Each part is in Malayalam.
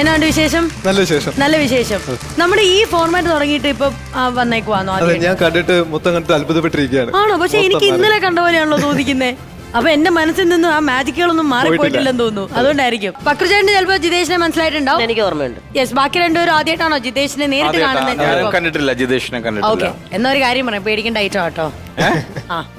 എന്നാണ്ട് വിശേഷം? നല്ല വിശേഷം. നല്ല വിശേഷം. നമ്മുടെ ഈ ഫോർമാറ്റ് തുടങ്ങിയിട്ട് ഇപ്പൊ വന്നേക്കുവാന്നോ? ഞാൻ കണ്ടിട്ട് മൊത്തം കണ്ടിട്ട് അത്ഭുതപ്പെട്ടിരിക്കുകയാണ്. ആണോ? പക്ഷെ എനിക്ക് ഇന്നലെ കണ്ട പോലെയാണല്ലോ തോന്നിക്കുന്നേ. അപ്പൊ എന്റെ മനസ്സിൽ നിന്ന് ആ മാജിക്കുകളൊന്നും മാറിപ്പോയിട്ടില്ലെന്ന് തോന്നുന്നു. അതുകൊണ്ടായിരിക്കും. പക്രുചേട്ടന് ചിലപ്പോ ജിതേഷിനെ മനസ്സിലായിട്ടുണ്ടാവും. എനിക്ക് ഓർമ്മയുണ്ട്. യെസ്. ബാക്കി രണ്ടുപേരും ആദ്യമായിട്ടാണോ ജിതേഷിനെ നേരിട്ട് കാണുന്നത്? കണ്ടിട്ടില്ല, ജിതേഷിനെ കണ്ടിട്ടില്ല. ഓക്കെ, എന്നാ ഒരു കാര്യം പറയാം, പേടിക്കേണ്ട ഐറ്റം കേട്ടോ.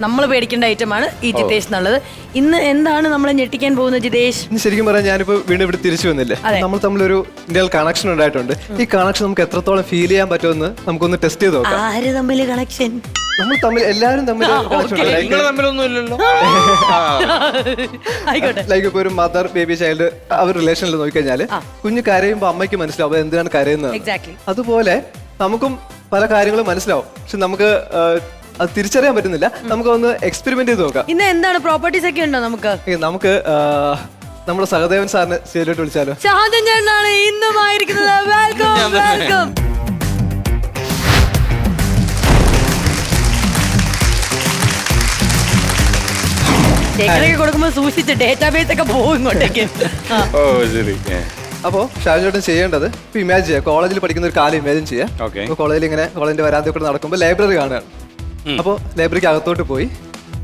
നമ്മൾ പേടിക്കേണ്ട ഐറ്റമാണ് ഈ ജിതേഷ് എന്നുള്ളത്. ഇന്ന് എന്താണ് നമ്മൾ ഞെട്ടിക്കാൻ പോകുന്നത് ജിതേഷ്? ശരിക്കും പറയാൻ ഞാനിപ്പോ വീണ്ടും ഇവിടെ തിരിച്ചു വന്നില്ലേ, നമ്മൾ തമ്മിലൊരു ഇന്ത്യയിൽ കണക്ഷൻ ഉണ്ടായിട്ടുണ്ട്. ഈ കണക്ഷൻ നമുക്ക് എത്രത്തോളം ഫീൽ ചെയ്യാൻ പറ്റുമെന്ന് നമുക്കൊന്ന് ടെസ്റ്റ് ചെയ്ത് നോക്കാം. ആര് തമ്മിൽ കണക്ഷൻ? നമ്മൾ തമ്മിൽ, എല്ലാരും തമ്മിൽ ലൈക്ക് ഇപ്പൊ ഒരു മദർ ബേബി ചൈൽഡ് അവർ റിലേഷനിൽ നോക്കിക്കഴിഞ്ഞാല് കുഞ്ഞ് കരയുമ്പോ അമ്മയ്ക്ക് മനസ്സിലാവും എന്തിനാണ് കരയുന്നത്. അതുപോലെ നമുക്കും പല കാര്യങ്ങളും മനസ്സിലാവും, പക്ഷെ നമുക്ക് അത് തിരിച്ചറിയാൻ പറ്റുന്നില്ല. നമുക്കൊന്ന് എക്സ്പെരിമെന്റ് ചെയ്ത് നോക്കാം. ഇന്ന് എന്താണ് പ്രോപ്പർട്ടീസ് ഒക്കെ ഉണ്ടോ നമുക്ക്? നമുക്ക് നമ്മുടെ സഹദേവൻ സാറിനെ സ്റ്റേജിലോട്ട് വിളിച്ചാലോ? ഷാജൻ ചേട്ടനാണ് ഇന്നും ആയിരിക്കുന്നത്. Welcome, welcome. ചെക്കനൊക്കെ കൊടുക്കുമ്പോ സൂക്ഷിച്ച് ഡേറ്റാബേസ് ഒക്കെ പോകും ഇങ്ങോട്ടേക്ക്. അപ്പോ ഷാജോട്ടൻ ചെയ്യേണ്ടത് ഇപ്പൊ ഇമാജിൻ ചെയ്യാം, കോളേജിൽ പഠിക്കുന്ന ഒരു കാലം ഇമാജിൻ ചെയ്യാം. കോളേജിൽ ഇങ്ങനെ കോളേജിന്റെ വരാതെ കൂടെ നടക്കുമ്പോൾ ലൈബ്രറി കാണുകയാണ്. അപ്പൊ ലൈബ്രറിക്ക് അകത്തോട്ട് പോയി,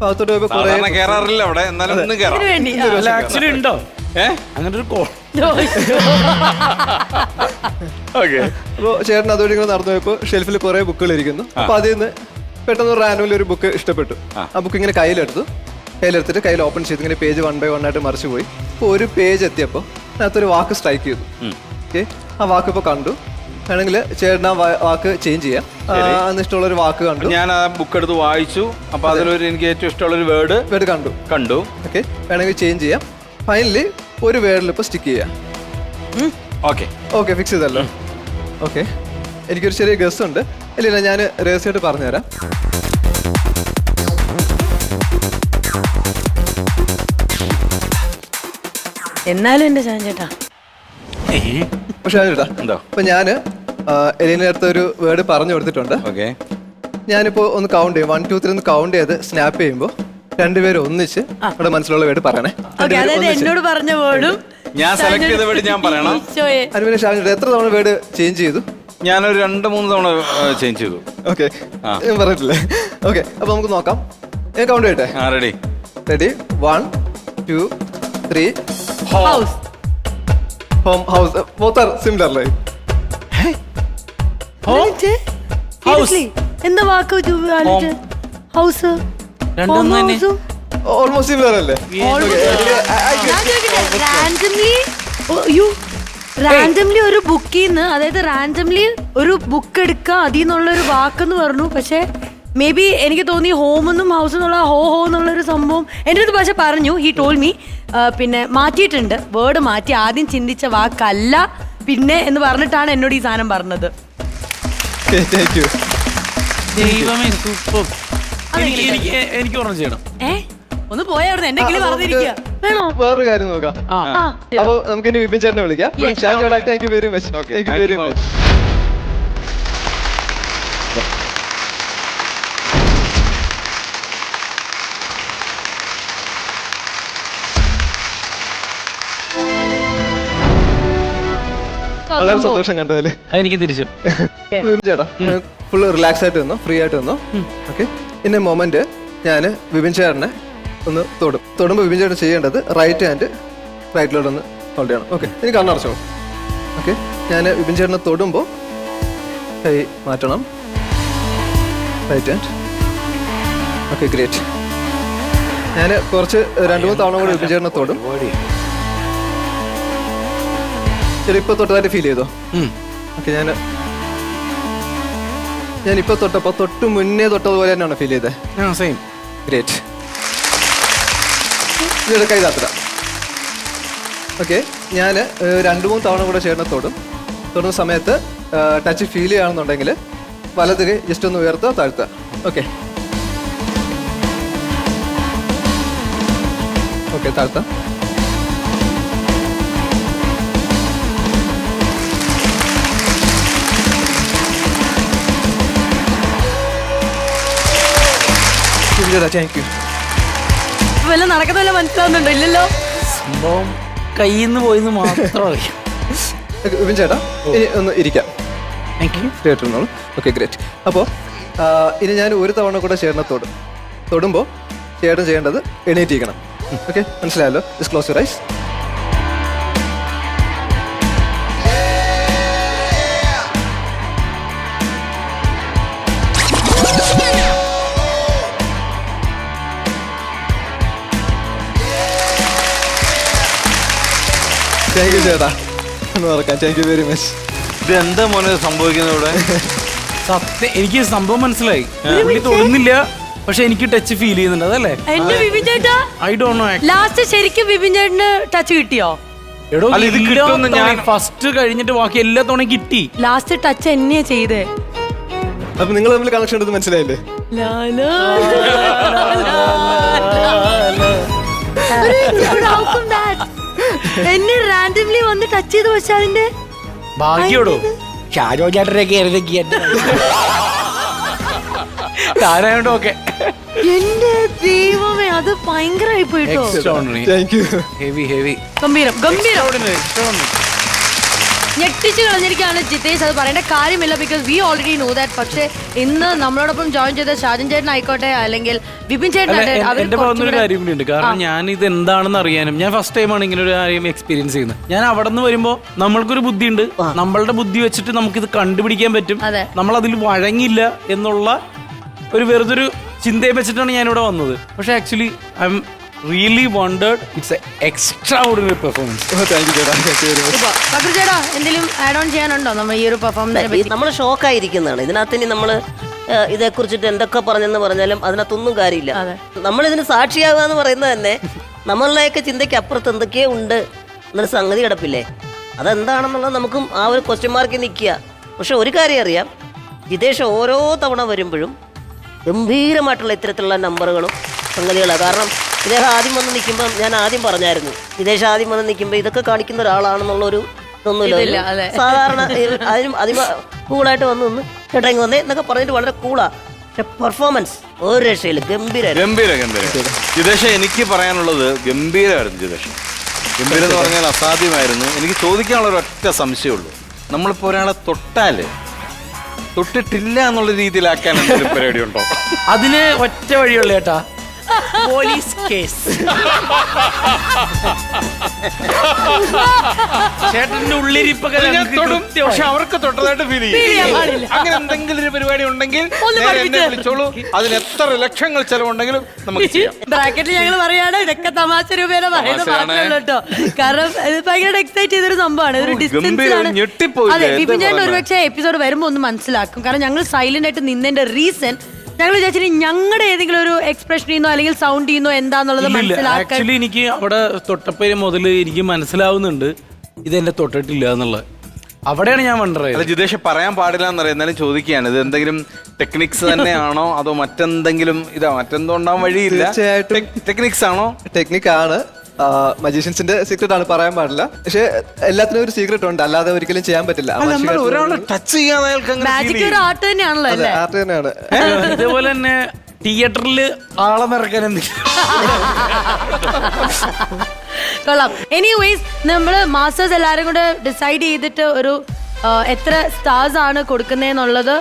അകത്തോട്ട് പോയപ്പോ കേറാറില്ല അവിടെ, ആക്ച്വലി ഉണ്ടോ അങ്ങനെ ഒരു അപ്പൊ ചേട്ടൻ അതുവഴി ഇങ്ങനെ നടന്നു പോയപ്പോ ഷെൽഫിൽ കുറെ ബുക്കുകൾ ഇരിക്കുന്നു. അപ്പൊ അതിൽ നിന്ന് പെട്ടെന്ന് റാൻഡമിൽ ഒരു ബുക്ക് ഇഷ്ടപ്പെട്ടു. ആ ബുക്ക് ഇങ്ങനെ കയ്യിലെടുത്തിട്ട് കയ്യിൽ ഓപ്പൺ ചെയ്ത് ഇങ്ങനെ പേജ് 1 by 1 ആയിട്ട് മറിച്ചു പോയി. അപ്പോൾ ഒരു പേജ് എത്തിയപ്പോൾ അതിനകത്തൊരു വാക്ക് സ്ട്രൈക്ക് ചെയ്തു. ഓക്കെ, ആ വാക്ക് ഇപ്പോൾ കണ്ടു. വേണമെങ്കിൽ ചേട്ടൻ ആ വാക്ക് ചേഞ്ച് ചെയ്യാം. ഇഷ്ടമുള്ള ഒരു വാക്ക് കണ്ടു. ഞാൻ ആ ബുക്ക് എടുത്ത് വായിച്ചു. അപ്പൊ അതിലൊരു എനിക്ക് ഏറ്റവും ഇഷ്ടമുള്ള ഒരു വേർഡ് കണ്ടു. ഓക്കെ, വേണമെങ്കിൽ ചേഞ്ച് ചെയ്യാം. ഫൈനലി ഒരു വേർഡിൽ ഇപ്പോൾ സ്റ്റിക്ക് ചെയ്യാം. ഓക്കെ, ഫിക്സ് ചെയ്തല്ലോ. ഓക്കെ, എനിക്കൊരു ചെറിയ ഗസ് ഉണ്ട്. ഇല്ല, ഞാൻ രഹസ്യമായിട്ട് പറഞ്ഞുതരാം. എന്നാലും എന്റെ ചേട്ടാ, പക്ഷേ അപ്പൊ ഞാന് എലീന അടുത്ത് ഒരു വേർഡ് പറഞ്ഞു കൊടുത്തിട്ടുണ്ട്. ഞാനിപ്പോ ഒന്ന് കൗണ്ട് ചെയ്യും, 1 2 3 ഒന്ന് കൗണ്ട് ചെയ്ത് സ്നാപ്പ് ചെയ്യുമ്പോ രണ്ടുപേരും ഒന്നിച്ച് അവിടെ മനസ്സിലുള്ള വേർഡ് പറയണേ. എന്നോട് പറഞ്ഞ വേർഡും ഞാൻ സെലക്ട് ചെയ്ത വേർഡ് ഞാൻ പറയണം. അതുപോലെ ഷാജി എത്ര തവണ വേർഡ് ചേഞ്ച് ചെയ്തു? ഞാനൊരു 2-3 തവണ ചേഞ്ച് ചെയ്തു. ഓക്കെ, ഞാൻ പറഞ്ഞിട്ടില്ലേ? ഓക്കെ, അപ്പൊ നമുക്ക് നോക്കാം. ഞാൻ കൗണ്ട് ചെയ്യട്ടെ? Ready 1 2 3. House. Home, house, both are similar. Like എന്താ വാക്ക്? ഹൗസ് ഓൾമോസ്റ്റ് സിമിലർ അല്ലേ? റാൻഡംലി ഒരു ബുക്കിൽ നിന്ന്, അതായത് റാൻഡംലി ഒരു ബുക്ക് എടുക്കുക, അതിൽ നിന്നുള്ള ഒരു വാക്കെന്ന് പറഞ്ഞു. പക്ഷെ മേ ബി എനിക്ക് തോന്നി ഹോമെന്നും ഹൗസ് എന്നുള്ള ഹോ എന്നുള്ളൊരു സംഭവം എൻ്റെ അടുത്ത് പക്ഷെ പറഞ്ഞു. ഹി ടോൾ മീ പിന്നെ മാറ്റിയിട്ടുണ്ട്, വേർഡ് മാറ്റി. ആദ്യം ചിന്തിച്ച വാക്കല്ല പിന്നെ എന്ന് പറഞ്ഞിട്ടാണ് എന്നോട് ഈ സാധനം പറഞ്ഞത്. എനിക്ക് ഓർമ്മ ചെയ്യണം. ഒന്ന് പോയായിരുന്നു, എന്റെ കിളി പറഞ്ഞിരിക്കുക. വേണോ? വേറൊരു കാര്യം നോക്കാം. അപ്പൊ നമുക്ക് ഇനി വിപിൻ ചേട്ടനെ വിളിക്കാം. Thank you very much. Thank you very much. വളരെ സന്തോഷം കണ്ടതില്. എനിക്ക് തിരിച്ചു ചേട്ടാ ഫുള്ള് റിലാക്സ് ആയിട്ട് വന്നോ, ഫ്രീ ആയിട്ട് വന്നോ. ഓക്കെ, ഇന്ന മൊമെന്റ് ഞാൻ വിപിൻ ചേട്ടനെ ഒന്ന് തൊടുമ്പോൾ വിപിൻ ചേട്ടൻ ചെയ്യേണ്ടത് റൈറ്റ് ഹാൻഡ് റൈറ്റിലോട്ടൊന്ന് ഹോൾഡ് ചെയ്യണം. ഓക്കെ, എനിക്ക് കണ്ണടച്ചോ. ഓക്കെ, ഞാൻ വിപിൻ ചേട്ടനെ തൊടുമ്പോൾ കൈ മാറ്റണം, റൈറ്റ് ഹാൻഡ്. Okay, great. ഞാൻ കുറച്ച് 2-3 തവണ കൂടെ വിപിൻ ചേട്ടനെ തൊടും. ഇപ്പൊ തൊട്ടതായിട്ട് ഫീൽ ചെയ്തോ? ഓക്കെ, ഞാൻ ഇപ്പൊ തൊട്ടപ്പോ തൊട്ട് മുന്നേ തൊട്ടതുപോലെ തന്നെയാണ് ഫീൽ ചെയ്തത്. ഗ്രേറ്റ്. ഇതിയുടെ കൈ താത്തരാം. ഓക്കെ, ഞാൻ 2-3 തവണ കൂടെ ചേട്ടനെ തൊടുന്ന സമയത്ത് ടച്ച് ഫീൽ ചെയ്യുകയാണെന്നുണ്ടെങ്കിൽ വലത് കൈ ജസ്റ്റ് ഒന്ന് ഉയർത്തുക, താഴ്ത്തുക. Okay, okay, താഴ്ത്താം. വല്ല നടക്കുന്ന വല്ല മനസ്സിലാവുന്നുണ്ടോ? ഇല്ലല്ലോ. സംഭവം കയ്യിൽ നിന്ന് പോയിന്ന് മാത്രം അറിയാം. വിപിൻ ചേട്ടാ ഇനി ഒന്ന് ഇരിക്കാം. Thank you. കേട്ടിരുന്നോളൂ. Okay great. അപ്പോൾ ഇനി ഞാൻ ഒരു തവണ കൂടെ ചേട്ടനെ തൊടുമ്പോൾ ചേട്ടൻ ചെയ്യേണ്ടത് എണീറ്റിരിക്കണം. ഓക്കെ, മനസ്സിലായല്ലോ? Just close your eyes. Thank you ചേട്ടാ. ഒന്ന് മറക്കാം. Thank you very much. ഇത് എന്താ മോനെ സംഭവിക്കുന്നത് ഇവിടെ? സത്യം എനിക്ക് സംഭവം മനസ്സിലായി. പുള്ളി തൊടുന്നില്ല, പക്ഷെ എനിക്ക് ടച്ച് ഫീൽ ചെയ്യുന്നുണ്ട്. അതല്ലേ? എന്റെ വിപിൻ ചേട്ടാ, ഐ ഡോണ്ട് നോ. ലാസ്റ്റ് ശരിക്കും വിപിൻ ചേട്ടന് ടച്ച് കിട്ടിയോ? എടോ അല്ല, ഇത് കിട്ടുമെന്ന് ഞാൻ- ഫസ്റ്റ് കഴിഞ്ഞിട്ട് ബാക്കി എല്ലാ തവണയും കിട്ടി. ലാസ്റ്റ് ടച്ച് എന്നെയാ ചെയ്തേ. അപ്പൊ നിങ്ങൾ തമ്മിൽ കണക്ഷൻ ഉണ്ടെന്ന് മനസ്സിലായില്ലേ? എന്നെ റാൻഡംലി വന്ന് ടച്ച് ചെയ്ത് പക്ഷെ അതിന്റെ ഭാഗ്യോടോ ഷാജോ ചേട്ടനൊക്കെ ആയിരുന്നെങ്കിൽ താനായോണ്ട് ഓക്കെ. എന്റെ ദൈവമേ, അത് ഭയങ്കരമായി പോയിട്ടോ. Thank you. Heavy heavy. ഗംഭീരം ഗംഭീരം. ഞെട്ടിച്ച് കളഞ്ഞിരിക്കുകയാണ് ജിതേഷ്. അത് പറയേണ്ട കാര്യമില്ല, because we already know that. പക്ഷെ ഇന്ന് നമ്മളോടൊപ്പം ജോയിൻ ചെയ്ത ഷാജൻ ചേട്ടൻ ആയിക്കോട്ടെ, അല്ലെങ്കിൽ വിപിൻ ചേട്ടൻ എന്റെ ഭാഗത്തൊരു കാര്യം കൂടി ഉണ്ട്. കാരണം ഞാൻ ഇത് എന്താണെന്ന് അറിയാനും ഞാൻ ഫസ്റ്റ് ടൈമാണ് ഇങ്ങനെ ഒരു കാര്യം എക്സ്പീരിയൻസ് ചെയ്യുന്നത്. ഞാൻ അവിടെ നിന്ന് വരുമ്പോൾ നമ്മൾക്കൊരു ബുദ്ധിയുണ്ട്. നമ്മളുടെ ബുദ്ധി വെച്ചിട്ട് നമുക്കിത് കണ്ടുപിടിക്കാൻ പറ്റും. അതെ. നമ്മൾ അതിൽ വഴങ്ങില്ല എന്നുള്ള ഒരു വെറുതൊരു ചിന്തയെ വെച്ചിട്ടാണ് ഞാനിവിടെ വന്നത്. പക്ഷെ actually I'm really wondered. It's extraordinary performance. Thank you ചേട്ടാ. Thank you very much. പകർ ചേട്ടാ, എന്തെങ്കിലും ആഡ് ഓൺ ചെയ്യാനുണ്ടോ നമ്മൾ ഈ ഒരു പെർഫോമൻസിനെ? നമ്മൾ ഷോക്കായിരിക്കുന്നതാണ് ഇതിനകത്ത്. ഇനി നമ്മൾ ഇതേക്കുറിച്ചിട്ട് എന്തൊക്കെ പറഞ്ഞെന്ന് പറഞ്ഞാലും അതിനകത്തൊന്നും കാര്യമില്ല. നമ്മളിതിന് സാക്ഷിയാകുക എന്ന് പറയുന്നത് തന്നെ നമ്മളുടെയൊക്കെ ചിന്തയ്ക്ക് അപ്പുറത്ത് എന്തൊക്കെയോ ഉണ്ട് എന്നൊരു സംഗതി കിടപ്പില്ലേ. അതെന്താണെന്നുള്ളത് നമുക്കും ആ ഒരു ക്വസ്റ്റ്യൻ മാർക്കിൽ നിൽക്കുക. പക്ഷെ ഒരു കാര്യം അറിയാം, ജിതേഷ് ഓരോ തവണ വരുമ്പോഴും ഗംഭീരമായിട്ടുള്ള ഇത്തരത്തിലുള്ള നമ്പറുകളും സംഗതികളാണ്. കാരണം ഇദ്ദേഹം ആദ്യം വന്ന് നിൽക്കുമ്പോൾ ഞാൻ ആദ്യം പറഞ്ഞായിരുന്നു, വിദേശം ആദ്യം വന്ന് നിൽക്കുമ്പോൾ ഇതൊക്കെ കാണിക്കുന്ന ഒരാളാണെന്നുള്ളൊരു ഇതൊന്നുമില്ല. സാധാരണ അതിനും അതിന് കൂളായിട്ട് വന്ന് ചേട്ടാ ഇങ്ങ് വന്നേ എന്നൊക്കെ പറഞ്ഞിട്ട് വളരെ കൂളാ. പക്ഷെ പെർഫോമൻസ് ഒരു രക്ഷയില്ല. ഗംഭീരം. ജിതേഷ്, എനിക്ക് പറയാനുള്ളത് ഗംഭീരമായിരുന്നു. ജിതേഷ് ഗംഭീരം എന്ന് പറഞ്ഞാൽ അസാധ്യമായിരുന്നു. എനിക്ക് ചോദിക്കാനുള്ള ഒരൊറ്റ സംശയമുള്ളൂ, നമ്മളിപ്പോ ഒരാളെ തൊട്ടിട്ടില്ല എന്നുള്ള രീതിയിലാക്കാൻ എന്തെങ്കിലും പരിപാടി ഉണ്ടോ? അതിന് ഒറ്റ വഴിയുള്ള ചേട്ടാ, പോലീസ് കേസ്. ചേട്ടന്റെ ഉള്ളിരിപ്പൊക്കെ പക്ഷെ അവർക്ക് തൊട്ടതായിട്ട് ഫീൽ ചെയ്യും. അങ്ങനെ എന്തെങ്കിലും ഒരു പരിപാടി ഉണ്ടെങ്കിൽ നേരെ എന്നെ വിളിച്ചോളൂ. അതിന് എത്ര ലക്ഷങ്ങൾ ചെലവുണ്ടെങ്കിലും നമുക്ക് ചെയ്യാം. ബ്രാക്കറ്റിൽ ഞങ്ങൾ പറയാണ്, ഇതൊക്കെ തമാശ രൂപേണ പറയുന്നത് മാത്രമേ കേട്ടോ. കാരണം ഇത് ഭയങ്കര എക്സൈറ്റ് ചെയ്തൊരു സംഭവമാണ്. ഒരു ഡിസ്റ്റൻസിലാണ്. അതെ, വിപിൻ ചേട്ടൻ ഒരുപക്ഷെ എപ്പിസോഡ് വരുമ്പോ ഒന്ന് മനസ്സിലാക്കും. കാരണം ഞങ്ങൾ സൈലന്റ് ആയിട്ട് നിന്നതിന്റെ റീസൺ ഞങ്ങൾ വിചാരിച്ചിട്ട് ഞങ്ങളുടെ ഏതെങ്കിലും ഒരു എക്സ്പ്രഷൻ ചെയ്യുന്നോ അല്ലെങ്കിൽ സൗണ്ട് ചെയ്യുന്നോ എന്താന്നുള്ളത് മനസ്സിലാക്കാൻ. ആക്ച്വലി എനിക്ക് അവിടെ തൊട്ടപ്പേര് മുതൽ എനിക്ക് മനസ്സിലാവുന്നുണ്ട് ഇതെന്നെ തൊട്ടിട്ടില്ല എന്നുള്ളത്. അവിടെയാണ് ഞാൻ വണ്ടറായത്. ജിതേഷ് പറയാൻ പാടില്ല എന്നറിയാം, എന്നാലും ചോദിക്കുകയാണ്, ഇത് എന്തെങ്കിലും ടെക്നിക്സ് തന്നെയാണോ അതോ മറ്റെന്തെങ്കിലും മറ്റെന്തോ ഉണ്ടാവാൻ വഴിയില്ല? ടെക്നിക്സ് ആണോ? ടെക്നിക്കാണ്. മജീഷ്യൻസിന്റെ സീക്രട്ട് ആണ്, പറയാൻ പാടില്ല. പക്ഷെ എല്ലാത്തിനും ഒരു സീക്രട്ട് ഉണ്ട്, അല്ലാതെ ഒരിക്കലും ചെയ്യാൻ പറ്റില്ല. ഒരാളെ ടച്ച് ചെയ്യാതെ മാജിക് ഒരു ആർട്ട് തന്നെയാണല്ലോ അല്ലേ? ആർട്ട് തന്നെയാണ്. ഇതേപോലെ തന്നെ തിയേറ്ററിൽ ആളം ഇറക്കാൻ എന്തെങ്കിലും. കൊള്ളാം. എനിവേസ് നമ്മള് മാസ്റ്റേഴ്സ് എല്ലാരും കൂടെ ഡിസൈഡ് ചെയ്തിട്ട് ഒരു എത്ര സ്റ്റാർസ് ആണ് കൊടുക്കുന്നതെന്നുള്ളത്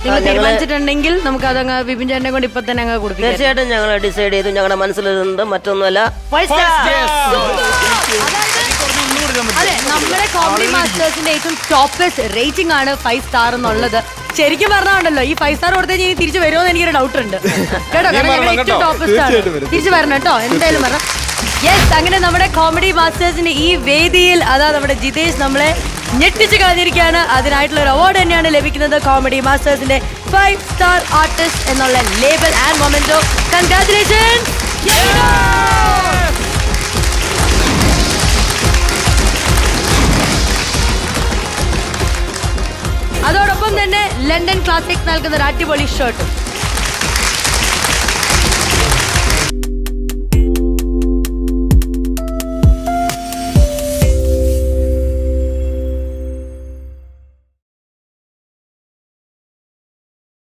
നിങ്ങൾ തീരുമാനിച്ചിട്ടുണ്ടെങ്കിൽ നമുക്ക് അതങ്ങ് വിപിൻ ചേട്ടനെ കൊണ്ട് ഇപ്പൊ തന്നെ അങ്ങ് കൊടുക്കും. തീർച്ചയായിട്ടും ഞങ്ങൾ ഡിസൈഡ് ചെയ്തു. ഞങ്ങളുടെ മനസ്സിലിരുന്നത് മറ്റൊന്നുമല്ല, അതെ, നമ്മുടെ കോമഡി മാസ്റ്റേഴ്സിന്റെ ഏറ്റവും ടോപ്പസ്റ്റ് റേറ്റിംഗ് ആണ് 5 സ്റ്റാർ എന്നുള്ളത്. ശരിക്കും പറഞ്ഞാണ്ടല്ലോ, ഈ 5 സ്റ്റാർ കൊടുത്തു കഴിഞ്ഞാൽ തിരിച്ചു വരുമോ എന്ന് എനിക്കൊരു ഡൗട്ട് ഉണ്ട് കേട്ടോ. കാരണം ഏറ്റവും ടോപ്പസ്റ്റ് ആണ്. തിരിച്ചു വരണം കേട്ടോ, എന്തായാലും വരണം. യെസ്, അങ്ങനെ നമ്മുടെ കോമഡി മാസ്റ്റേഴ്സിന്റെ ഈ വേദിയിൽ അതാ നമ്മുടെ ജിതേഷ് നമ്മളെ ഞെട്ടിച്ച് കളഞ്ഞിരിക്കുകയാണ്. അതിനായിട്ടുള്ള ഒരു അവാർഡ് തന്നെയാണ് ലഭിക്കുന്നത്, കോമഡി മാസ്റ്റേഴ്സിന്റെ 5 സ്റ്റാർ ആർട്ടിസ്റ്റ് എന്നുള്ള ലേബൽ ആൻഡ് മൊമെന്റോ. കൺഗ്രാറ്റുലേഷൻസ്. അതോടൊപ്പം തന്നെ ലണ്ടൻ ക്ലാസിക് നൽകുന്ന ഒരു അടിപൊളി ഷർട്ടും